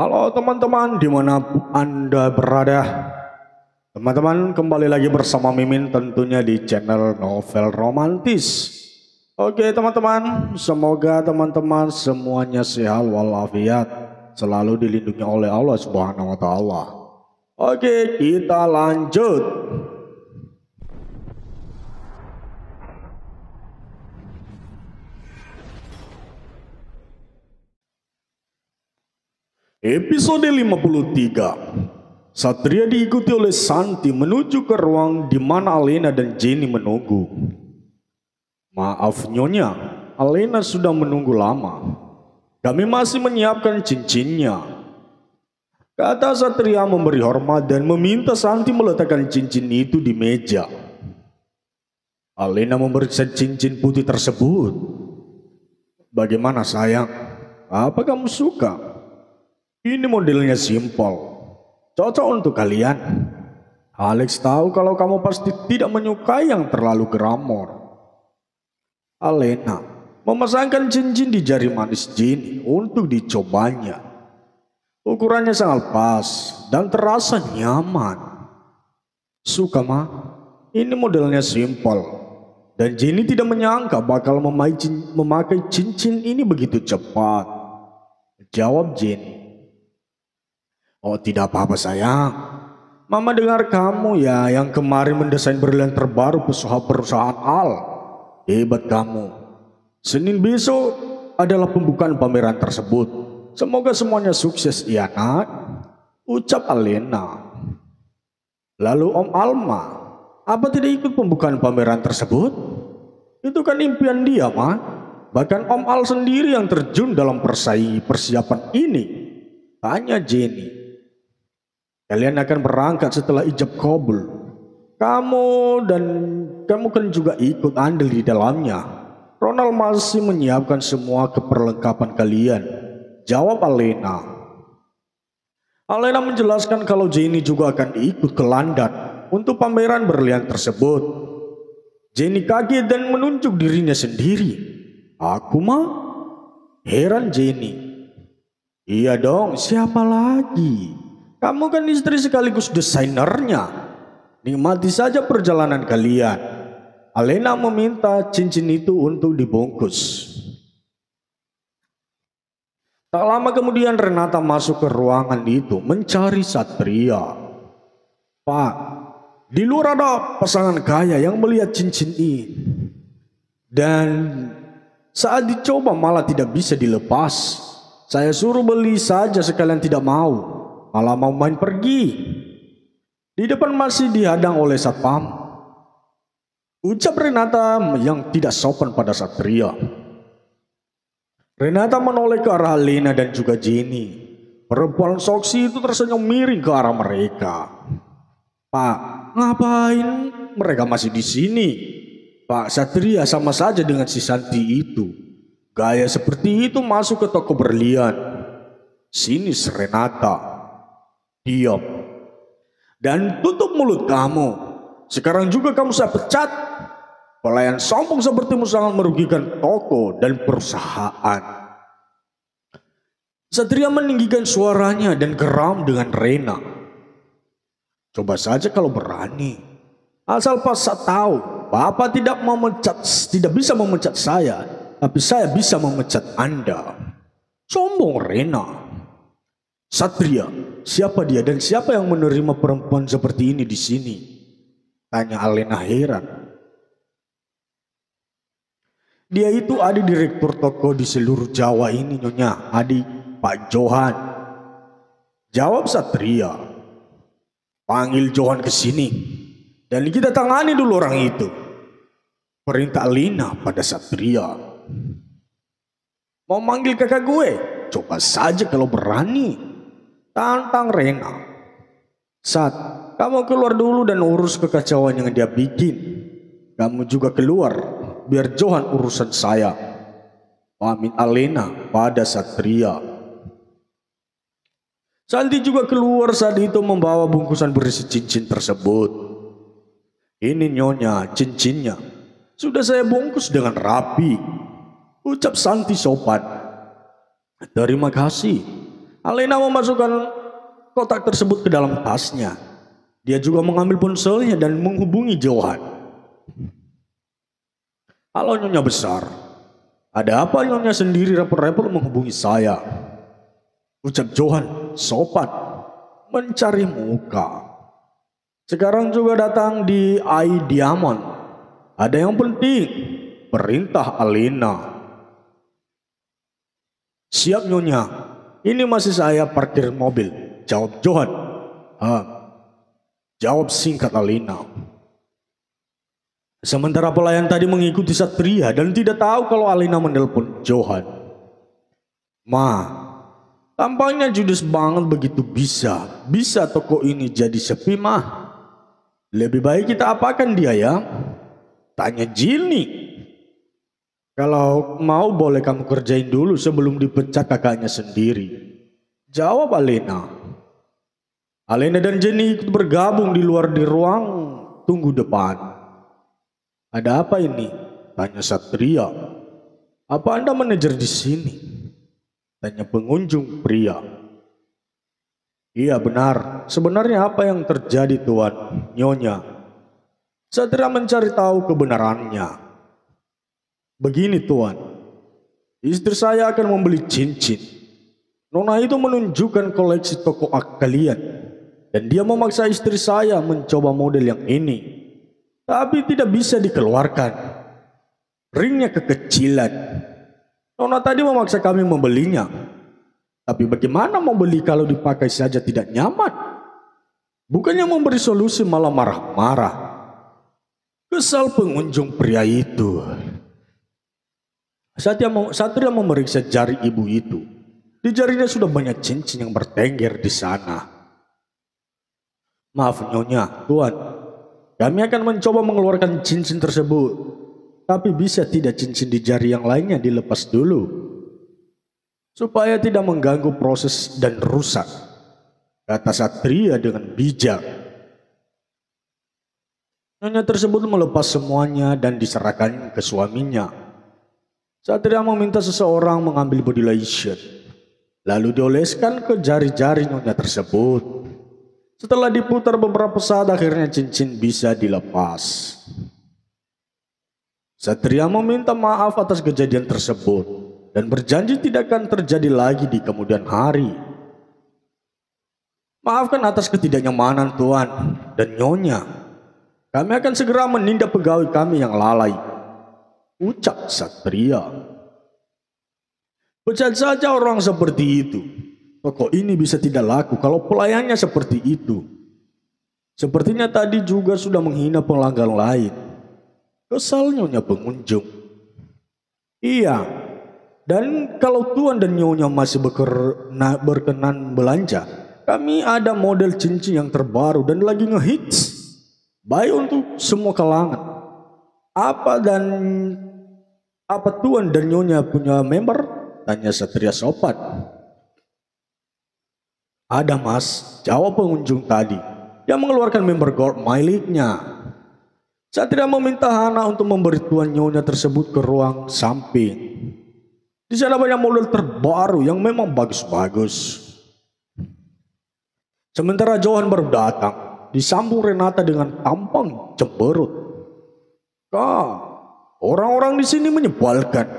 Halo teman-teman, dimanapun Anda berada. Teman-teman, kembali lagi bersama Mimin tentunya di channel Novel Romantis. Oke teman-teman, semoga teman-teman semuanya sehat walafiat, selalu dilindungi oleh Allah Subhanahu wa Ta'ala. Oke, kita lanjut. Episode 53. Satria diikuti oleh Santi menuju ke ruang di mana Alena dan Jenny menunggu. Maaf Nyonya, Alena sudah menunggu lama. Kami masih menyiapkan cincinnya, kata Satria memberi hormat dan meminta Santi meletakkan cincin itu di meja. Alena memeriksa cincin putih tersebut. Bagaimana sayang? Apa kamu suka? Ini modelnya simpel, cocok untuk kalian. Alex tahu kalau kamu pasti tidak menyukai yang terlalu glamor. Alena memasangkan cincin di jari manis Jenny untuk dicobanya. Ukurannya sangat pas dan terasa nyaman. Suka ma? Ini modelnya simpel. Dan Jenny tidak menyangka bakal memakai cincin ini begitu cepat. Jawab Jenny. Oh tidak apa-apa sayang. Mama dengar kamu ya yang kemarin mendesain berlian terbaru perusahaan Al. Hebat kamu. Senin besok adalah pembukaan pameran tersebut. Semoga semuanya sukses ya nak, ucap Alena. Lalu Om Alma, apa tidak ikut pembukaan pameran tersebut? Itu kan impian dia ma. Bahkan Om Al sendiri yang terjun dalam persiapan ini. Tanya Jenny. Kalian akan berangkat setelah ijab kabul. Kamu kan juga ikut andil di dalamnya. Ronald masih menyiapkan semua keperlengkapan kalian, jawab Alena. Alena menjelaskan kalau Jenny juga akan ikut ke London untuk pameran berlian tersebut. Jenny kaget dan menunjuk dirinya sendiri. Aku mah? Heran Jenny. Iya dong, siapa lagi? Kamu kan istri sekaligus desainernya. Nikmati saja perjalanan kalian. Alena meminta cincin itu untuk dibungkus. Tak lama kemudian Renata masuk ke ruangan itu mencari Satria. Pak, di luar ada pasangan kaya yang melihat cincin ini. Dan saat dicoba malah tidak bisa dilepas. Saya suruh beli saja sekalian tidak mau. Malah mau main pergi. Di depan masih dihadang oleh satpam. Ucap Renata yang tidak sopan pada Satria. Renata menoleh ke arah Alena dan juga Jenny. Perempuan soksi itu tersenyum miring ke arah mereka. Pak, ngapain mereka masih di sini? Pak, Satria sama saja dengan si Santi itu. Gaya seperti itu masuk ke toko berlian. Sinis Renata. Diam. Dan tutup mulut kamu. Sekarang juga kamu saya pecat. Pelayan sombong sepertimu sangat merugikan toko dan perusahaan. Satria meninggikan suaranya dan geram dengan Rena. Coba saja kalau berani. Asal pas saya tahu, Bapak tidak bisa memecat saya, tapi saya bisa memecat Anda. Sombong Rena. Satria, siapa dia dan siapa yang menerima perempuan seperti ini di sini? Tanya Alena heran. Dia itu adik direktur toko di seluruh Jawa ini Nyonya, adik Pak Johan. Jawab Satria. Panggil Johan ke sini dan kita tangani dulu orang itu. Perintah Alena pada Satria. Mau manggil kakak gue? Coba saja kalau berani. Tantang Rena. Sat, kamu keluar dulu dan urus kekacauan yang dia bikin. Kamu juga keluar, biar Johan urusan saya. Pamit Alena pada Satria. Santi juga keluar saat itu membawa bungkusan berisi cincin tersebut. Ini Nyonya, cincinnya. Sudah saya bungkus dengan rapi. Ucap Santi sopan. Terima kasih. Alena memasukkan kotak tersebut ke dalam tasnya. Dia juga mengambil ponselnya dan menghubungi Johan. Halo Nyonya besar, ada apa Nyonya sendiri repot-repot menghubungi saya? Ucap Johan sopan mencari muka. Sekarang juga datang di Ai Diamond. Ada yang penting, perintah Alena. Siap Nyonya, ini masih saya parkir mobil, jawab Johan. Jawab singkat Alena. Sementara pelayan tadi mengikuti Satria dan tidak tahu kalau Alena menelpon Johan. Tampaknya judes banget begitu bisa toko ini jadi sepi mah. Lebih baik kita apakan dia ya? Tanya Jilny. Kalau mau boleh kamu kerjain dulu sebelum dipecat kakaknya sendiri, jawab Alena. Alena dan Jenny ikut bergabung di ruang tunggu depan. Ada apa ini? Tanya Satria. Apa Anda manajer di sini? Tanya pengunjung pria. Iya benar. Sebenarnya apa yang terjadi Tuan Nyonya? Satria mencari tahu kebenarannya. Begini Tuan, istri saya akan membeli cincin. Nona itu menunjukkan koleksi toko kalian. Dan dia memaksa istri saya mencoba model yang ini. Tapi tidak bisa dikeluarkan. Ringnya kekecilan. Nona tadi memaksa kami membelinya. Tapi bagaimana mau beli kalau dipakai saja tidak nyaman? Bukannya memberi solusi malah marah-marah. Kesal pengunjung pria itu. Satria memeriksa jari ibu itu. Di jarinya sudah banyak cincin yang bertengger di sana. Maaf Nyonya, Tuan. Kami akan mencoba mengeluarkan cincin tersebut. Tapi bisa tidak cincin di jari yang lainnya dilepas dulu? Supaya tidak mengganggu proses dan rusak, kata Satria dengan bijak. Nyonya tersebut melepas semuanya dan diserahkan ke suaminya. Satria meminta seseorang mengambil body lotion. Lalu dioleskan ke jari-jari Nyonya tersebut. Setelah diputar beberapa saat akhirnya cincin bisa dilepas. Satria meminta maaf atas kejadian tersebut dan berjanji tidak akan terjadi lagi di kemudian hari. Maafkan atas ketidaknyamanan Tuan dan Nyonya. Kami akan segera menindak pegawai kami yang lalai, ucap Satria. Pecat saja orang seperti itu. Toko ini bisa tidak laku kalau pelayannya seperti itu. Sepertinya tadi juga sudah menghina pelanggan lain. Kesal Nyonya pengunjung. Iya, dan kalau Tuan dan Nyonya masih berkenan belanja, kami ada model cincin yang terbaru dan lagi ngehits. Baik untuk semua kalangan. Apa Tuan dan Nyonya punya member? Tanya Satria sopan. Ada Mas, jawab pengunjung tadi. Dia mengeluarkan member gold miliknya. Satria meminta Hana untuk memberi Tuan Nyonya tersebut ke ruang samping. Di sana banyak model terbaru yang memang bagus-bagus. Sementara Johan baru datang, disambung Renata dengan tampang cemberut. Orang-orang di sini menyebalkan.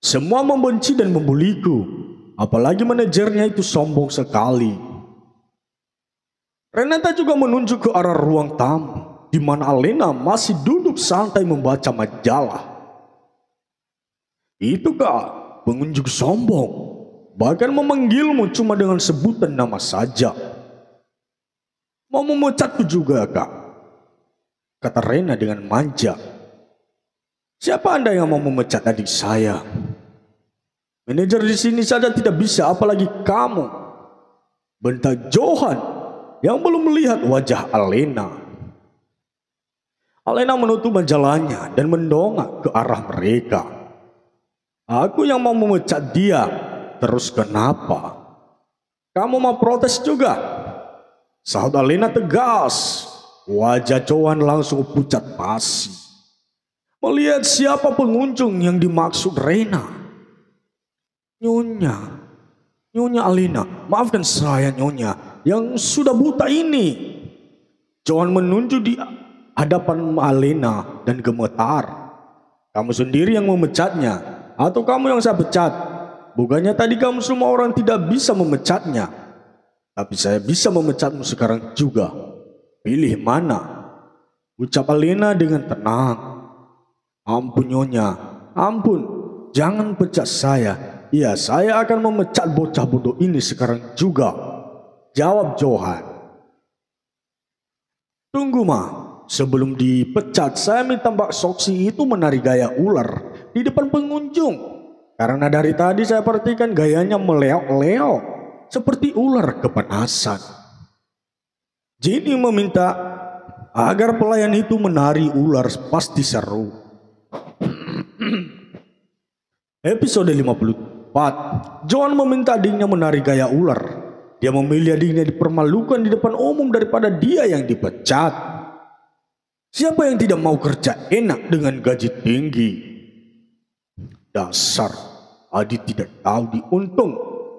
Semua membenci dan membuliku. Apalagi manajernya itu sombong sekali. Renata juga menunjuk ke arah ruang tamu, di mana Alena masih duduk santai membaca majalah. Itu pengunjung sombong, bahkan memanggilmu cuma dengan sebutan nama saja. Mau memecatku juga kata Rena dengan manja. Siapa Anda yang mau memecat adik saya? Manajer di sini saja tidak bisa, apalagi kamu, bentak Johan yang belum melihat wajah Alena. Alena menutup majalahnya dan mendongak ke arah mereka. Aku yang mau memecat dia, terus kenapa? Kamu mau protes juga? Sahut Alena tegas. Wajah Johan langsung pucat pasi. Melihat siapa pengunjung yang dimaksud Rena. Nyonya Nyonya Alena, maafkan saya Nyonya yang sudah buta ini. Johan menunjuk di hadapan Alena dan gemetar. Kamu sendiri yang memecatnya, atau kamu yang saya pecat? Bukannya tadi kamu semua orang tidak bisa memecatnya, tapi saya bisa memecatmu sekarang juga. Pilih mana? Ucap Alena dengan tenang. Ampun Nyonya, ampun, jangan pecat saya. Iya, saya akan memecat bocah bodoh ini sekarang juga. Jawab Johan. Tunggu mah, sebelum dipecat saya minta Mbak Soksi itu menari gaya ular di depan pengunjung. Karena dari tadi saya perhatikan gayanya meleok-leok seperti ular kepanasan. Jenny meminta agar pelayan itu menari ular, pasti seru. Episode 54. Johan meminta adiknya menari gaya ular. Dia memilih adiknya dipermalukan di depan umum daripada dia yang dipecat. Siapa yang tidak mau kerja enak dengan gaji tinggi? Dasar, Adi tidak tahu diuntung.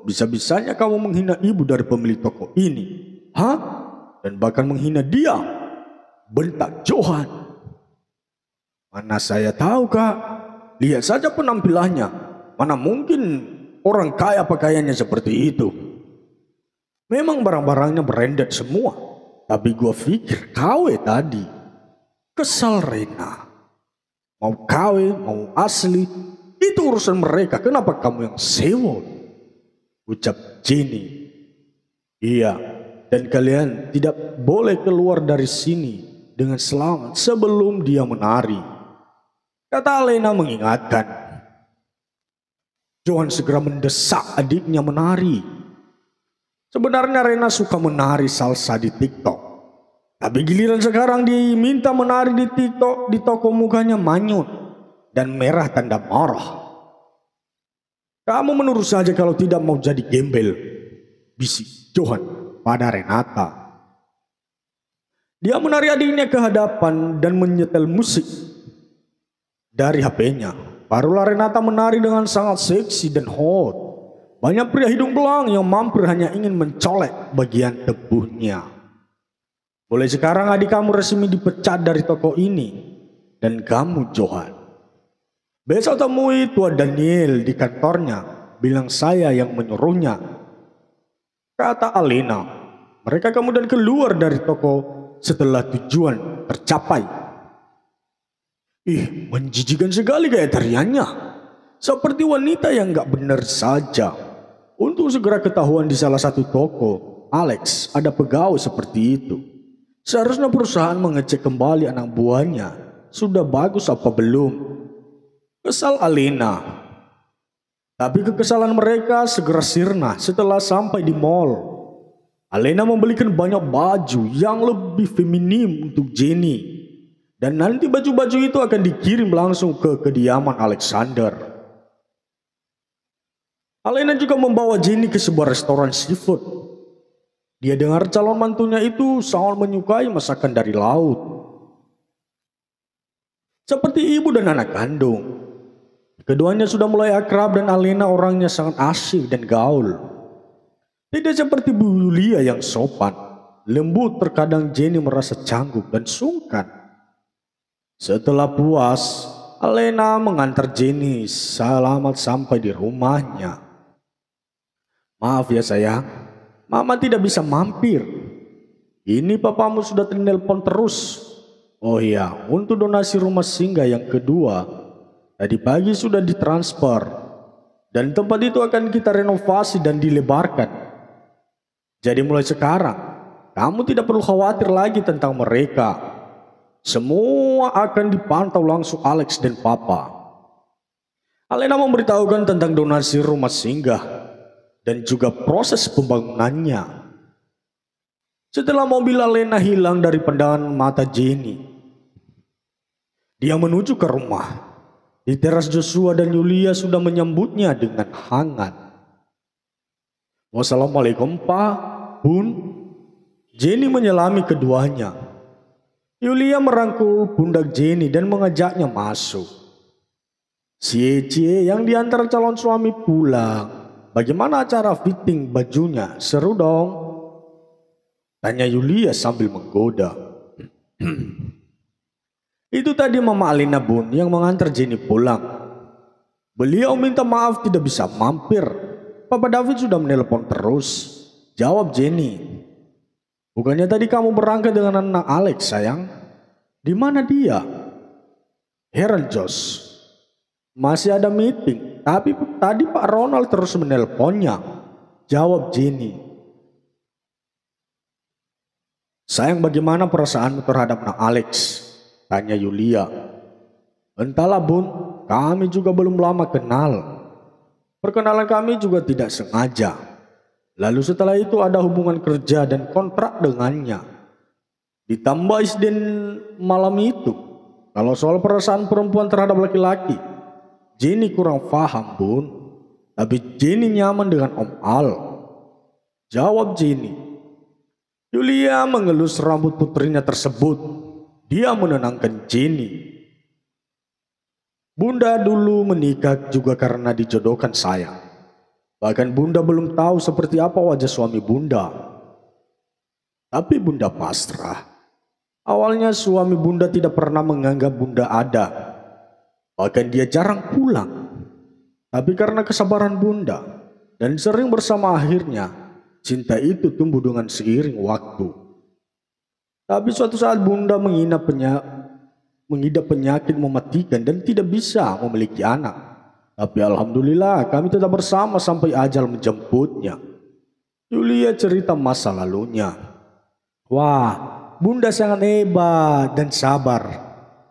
Bisa-bisanya kamu menghina ibu dari pemilik toko ini. Hah? Dan bahkan menghina dia. Bentak Johan. Mana saya tahu kak. Lihat saja penampilannya. Mana mungkin orang kaya pakaiannya seperti itu. Memang barang-barangnya branded semua. Tapi gua pikir KW tadi. Kesal Rena. Mau KW, mau asli, itu urusan mereka. Kenapa kamu yang sewa? Ucap Jenny. Iya, dan kalian tidak boleh keluar dari sini dengan selamat sebelum dia menari. Kata Alena mengingatkan. Johan segera mendesak adiknya menari. Sebenarnya Rena suka menari salsa di TikTok. Tapi giliran sekarang diminta menari di TikTok, di toko mukanya manyun dan merah tanda marah. Kamu menurut saja kalau tidak mau jadi gembel, bisik Johan pada Renata. Dia menarik adiknya ke hadapan dan menyetel musik dari HP-nya. Barulah Renata menari dengan sangat seksi dan hot. Banyak pria hidung belang yang mampir hanya ingin mencolek bagian tubuhnya. Mulai sekarang adik kamu resmi dipecat dari toko ini. Dan kamu Johan, besok temui Tuan Daniel di kantornya. Bilang saya yang menyuruhnya. Kata Alena. Mereka kemudian keluar dari toko setelah tujuan tercapai. Ih, menjijikan sekali gaya tariannya. Seperti wanita yang gak benar saja. Untuk segera ketahuan di salah satu toko, Alex ada pegawai seperti itu. Seharusnya perusahaan mengecek kembali anak buahnya. Sudah bagus apa belum? Kesal Alena. Tapi kekesalan mereka segera sirna setelah sampai di mall. Alena membelikan banyak baju yang lebih feminim untuk Jenny. Dan nanti baju-baju itu akan dikirim langsung ke kediaman Alexander. Alena juga membawa Jenny ke sebuah restoran seafood. Dia dengar calon mantunya itu sangat menyukai masakan dari laut. Seperti ibu dan anak kandung. Keduanya sudah mulai akrab dan Alena orangnya sangat asyik dan gaul. Tidak seperti Bu Yulia yang sopan, lembut, terkadang Jenny merasa canggung dan sungkan. Setelah puas, Alena mengantar Jenny selamat sampai di rumahnya. Maaf ya sayang, Mama tidak bisa mampir. Ini papamu sudah telepon terus. Oh iya, untuk donasi rumah singgah yang kedua, tadi pagi sudah ditransfer. Dan tempat itu akan kita renovasi dan dilebarkan. Jadi mulai sekarang, kamu tidak perlu khawatir lagi tentang mereka. Semua akan dipantau langsung Alex dan Papa. Alena memberitahukan tentang donasi rumah singgah dan juga proses pembangunannya. Setelah mobil Alena hilang dari pandangan mata Jenny, dia menuju ke rumah. Di teras Joshua dan Yulia sudah menyambutnya dengan hangat. Wassalamualaikum Pak, Bun. Jenny menyelami keduanya. Yulia merangkul pundak Jenny dan mengajaknya masuk. Si Ecie yang diantar calon suami pulang. bagaimana cara fitting bajunya? Seru dong, tanya Yulia sambil menggoda. Itu tadi Mama Alina Bun yang mengantar Jenny pulang. Beliau minta maaf tidak bisa mampir. Papa David sudah menelpon terus, jawab Jenny. Bukannya tadi kamu berangkat dengan anak Alex sayang? Di mana dia? Heran Josh. Masih ada meeting, tapi tadi Pak Ronald terus menelponnya, jawab Jenny. Sayang, bagaimana perasaanmu terhadap anak Alex? Tanya Yulia. Entahlah Bun, kami juga belum lama kenal. Perkenalan kami juga tidak sengaja. Lalu setelah itu ada hubungan kerja dan kontrak dengannya. Ditambah insiden malam itu. Kalau soal perasaan perempuan terhadap laki-laki, Jenny kurang paham Bun. Tapi Jenny nyaman dengan Om Al, jawab Jenny. Yulia mengelus rambut putrinya tersebut. Dia menenangkan Jenny. Bunda dulu menikah juga karena dijodohkan sayang. Bahkan Bunda belum tahu seperti apa wajah suami Bunda. Tapi Bunda pasrah. Awalnya suami Bunda tidak pernah menganggap Bunda ada. Bahkan dia jarang pulang. Tapi karena kesabaran Bunda dan sering bersama, akhirnya cinta itu tumbuh dengan seiring waktu. Tapi suatu saat Bunda mengidap penyakit mematikan dan tidak bisa memiliki anak. Tapi alhamdulillah kami tetap bersama sampai ajal menjemputnya. Yulia cerita masa lalunya. Wah, Bunda sangat hebat dan sabar,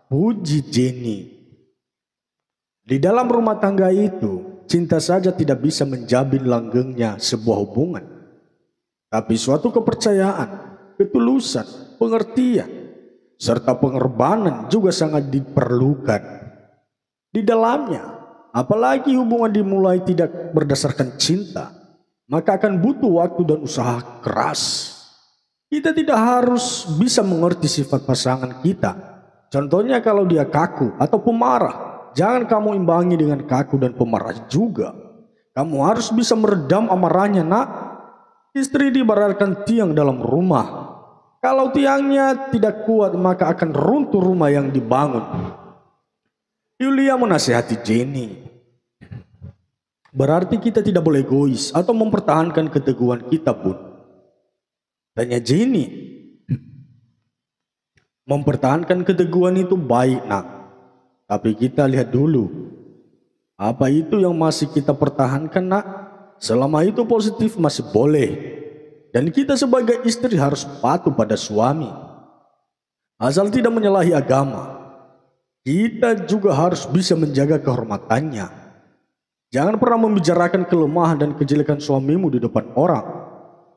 puji Jenny. Di dalam rumah tangga itu, cinta saja tidak bisa menjamin langgengnya sebuah hubungan. Tapi suatu kepercayaan, ketulusan, pengertian, serta pengorbanan juga sangat diperlukan. Di dalamnya, apalagi hubungan dimulai tidak berdasarkan cinta, maka akan butuh waktu dan usaha keras. Kita tidak harus bisa mengerti sifat pasangan kita. Contohnya kalau dia kaku atau pemarah, jangan kamu imbangi dengan kaku dan pemarah juga. Kamu harus bisa meredam amarahnya nak. Istri diibaratkan tiang dalam rumah. Kalau tiangnya tidak kuat maka akan runtuh rumah yang dibangun. Yulia menasihati Jenny. Berarti kita tidak boleh egois atau mempertahankan keteguhan kita Bun, tanya Jenny. Mempertahankan keteguhan itu baik nak. Tapi kita lihat dulu, apa itu yang masih kita pertahankan nak? Selama itu positif masih boleh. Dan kita sebagai istri harus patuh pada suami. Asal tidak menyalahi agama. Kita juga harus bisa menjaga kehormatannya. Jangan pernah membicarakan kelemahan dan kejelekan suamimu di depan orang.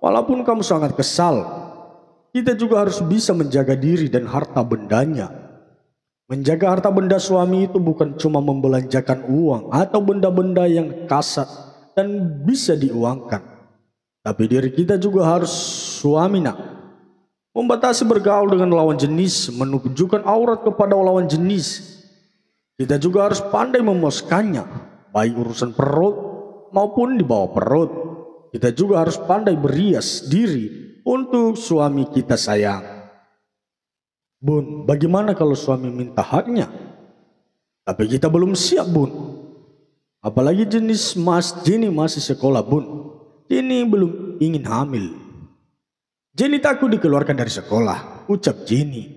Walaupun kamu sangat kesal, kita juga harus bisa menjaga diri dan harta bendanya. Menjaga harta benda suami itu bukan cuma membelanjakan uang atau benda-benda yang kasat dan bisa diuangkan. Tapi diri kita juga harus suami nak. Membatasi bergaul dengan lawan jenis, menunjukkan aurat kepada lawan jenis. Kita juga harus pandai memuaskannya, baik urusan perut maupun di bawah perut. Kita juga harus pandai berias diri untuk suami kita sayang. Bun, bagaimana kalau suami minta haknya? Tapi kita belum siap Bun. Apalagi Jenny masih sekolah Bun. Jenny belum ingin hamil. Jenny takut dikeluarkan dari sekolah, ucap Jenny.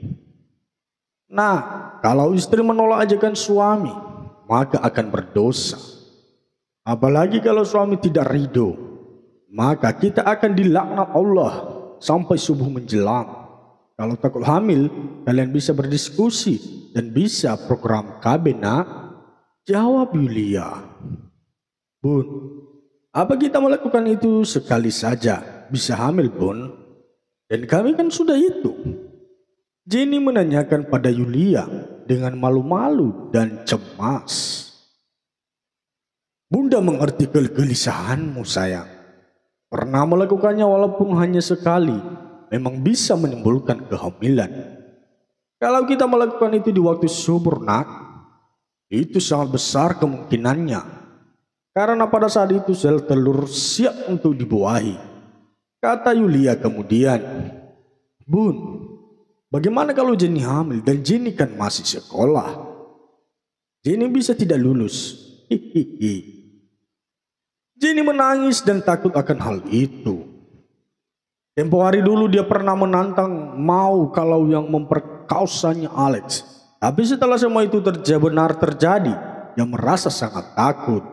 Nah, kalau istri menolak ajakan suami, maka akan berdosa. Apalagi kalau suami tidak ridho, maka kita akan dilaknat Allah sampai subuh menjelang. Kalau takut hamil, kalian bisa berdiskusi dan bisa program KB nak, jawab Yulia. Bun, apa kita melakukan itu sekali saja bisa hamil Bun? Dan kami kan sudah itu. Jenny menanyakan pada Yulia dengan malu-malu dan cemas. Bunda mengerti kegelisahanmu sayang. Pernah melakukannya walaupun hanya sekali, memang bisa menimbulkan kehamilan. Kalau kita melakukan itu di waktu subur nak, itu sangat besar kemungkinannya. karena pada saat itu sel telur siap untuk dibuahi. Kata Yulia kemudian, "Bun, bagaimana kalau Jenny hamil dan Jenny kan masih sekolah? Jenny bisa tidak lulus." Hihihi. Jenny menangis dan takut akan hal itu. Tempo hari dulu dia pernah menantang mau kalau yang memperkosanya Alex. Tapi setelah semua itu benar terjadi, dia merasa sangat takut.